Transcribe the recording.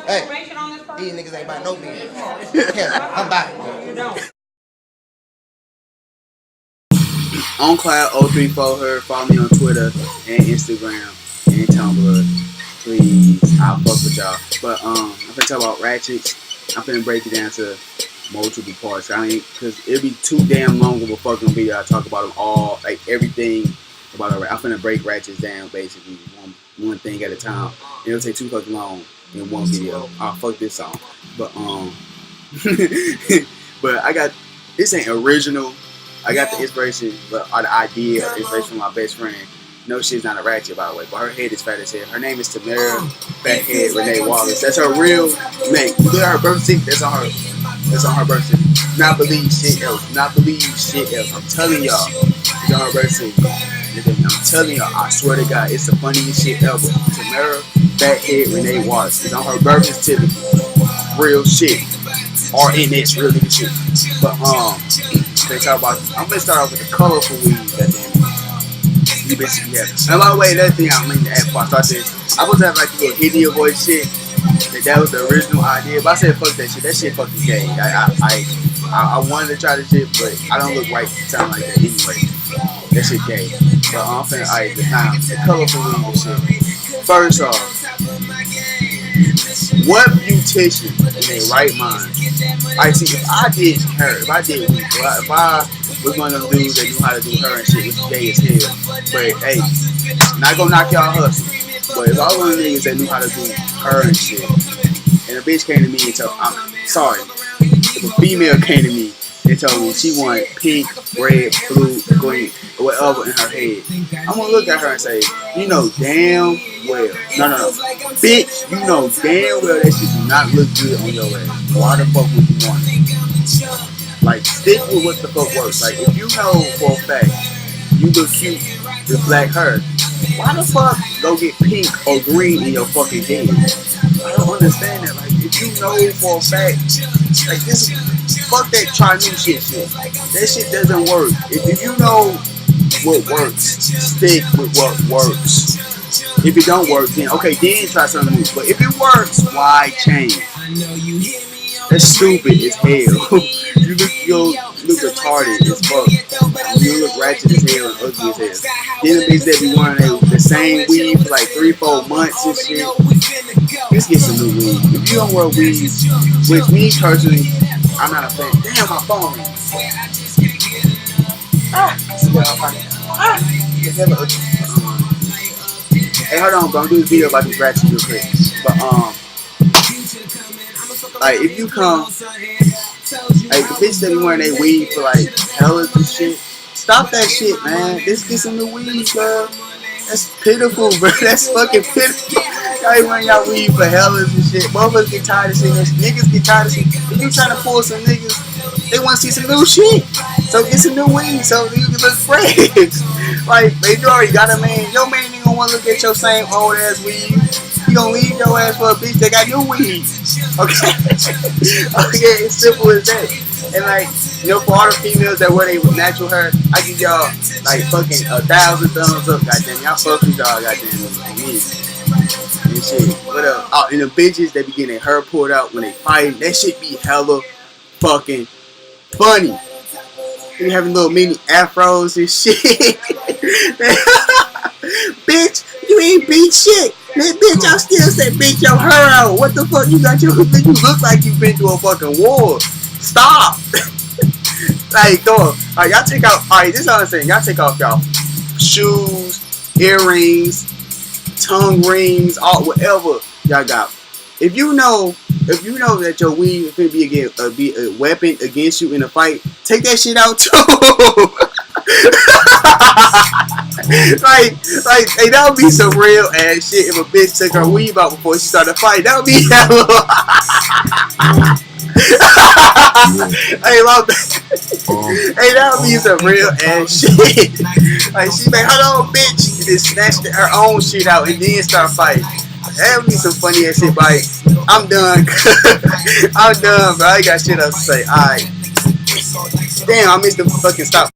Hey, these niggas ain't about no business. Yeah, I'm back. On Cloud 034 her. Follow me on Twitter and Instagram and Tumblr. Please, I'll fuck with y'all. But I'm gonna talk about Ratchets. I'm gonna break it down to multiple parts. I mean, cause it'd be too damn long of a fucking video. I talk about them all, like everything about it. I'm gonna break Ratchets down basically one thing at a time. It'll take too fucking long in one video. I'll fuck this song. But but I got this ain't original. I got the inspiration, or the idea of inspiration from my best friend. No, she's not a ratchet, by the way, but her head is fat as hell. Her name is Tamara Fathead Renee Wallace. That's her real name. You look at her birth certificate, that's on her. That's on her birth certificate. Not believe shit else. Not believe shit else. I'm telling y'all, it's on her birth certificate. I'm telling y'all, I swear to God, it's the funniest shit ever. Tamara Fathead Renee Wallace. It's on her birth certificate. Real shit. RNS, real nigga shit. But they talk about. I'm gonna start off with the colorful weave. You basically have. And by the way, another thing I mean to add before I start this, I was have like a little idiot voice shit. That was the original idea, but I said fuck that shit. That shit fucking gay. I wanted to try this shit, but I don't look right to sound like that anyway. That shit gay. But I'm finna alright, the colorful weave and shit. First off, what beautician in their right mind? I see if I did her, if I was one of them dudes that knew how to do her and shit, which is gay as hell. But hey, not gonna knock y'all hustle. But if I was one of the niggas that knew how to do her and shit, and a bitch came to me and told I'm sorry, if a female came to me and told me she wanted pink, red, blue, green, or whatever in her head, I'm gonna look at her and say, you know damn well, no, bitch, you know damn well that shit do not look good on your ass. Why the fuck would you want it? Like, stick with what the fuck works. Like, if you know for a fact you look cute with black hair, why the fuck go get pink or green in your fucking head? I don't understand that. Like, if you know for a fact, like this, fuck that try new shit. That shit doesn't work. If you know what works, stick with what works. If it don't work, then okay, then try something new. But if it works, why change? That's stupid as hell. you look retarded as fuck. You look ratchet as hell and ugly as hell. Then the bitches that be wearing the same weave for like 3-4 months and shit. Let's get some new weave. If you don't wear weave, which me personally, I'm not a fan. Damn, my phone. Hey, hold on, bro. I'm doing a video about these ratchets real quick. But like if you come, like the bitch that be wearing their weave for like hellas and shit, stop that shit, man. Let's get some new weave, bro. That's pitiful, bro. That's fucking pitiful. Y'all ain't wearing y'all weave for hellas and shit. Motherfuckers get tired of seeing this. Niggas get tired of seeing. If you trying to pull some niggas, they want to see some new shit. So get some new weave so you can look fresh. Like, if you already got a man, your man ain't gonna want to look at your same old ass weave. You gonna leave your ass for a bitch that got new weave. Okay? Okay, it's simple as that. And like, you know, for all the females that wear their natural hair, I give y'all like fucking 1,000 thumbs up, goddamn. Y'all fuck with y'all, goddamn. Me. And shit. What up? Oh, and the bitches that be getting their hair pulled out when they fight, that shit be hella fucking funny. They be having little mini afros and shit. Bitch, you ain't beat shit. Man, bitch, I still say bitch your hair out. What the fuck you got your you look like you've been to a fucking war. Stop. Like, dog. Alright, y'all take out, alright, this is what I'm saying. Y'all take off y'all shoes, earrings, tongue rings, all whatever y'all got. If you know that your weave is gonna be a weapon against you in a fight, take that shit out too. like, hey, that would be some real ass shit if a bitch took her weave out before she started a fight. That would be hella. Hey, my hey, that would be some real ass shit. Like, she like, hold on, bitch, and then snatched her own shit out and then start fighting. That would be some funny ass shit. Like, I'm done. I'm done, bro. I ain't got shit else to say. Alright. Damn, I missed the fucking stop.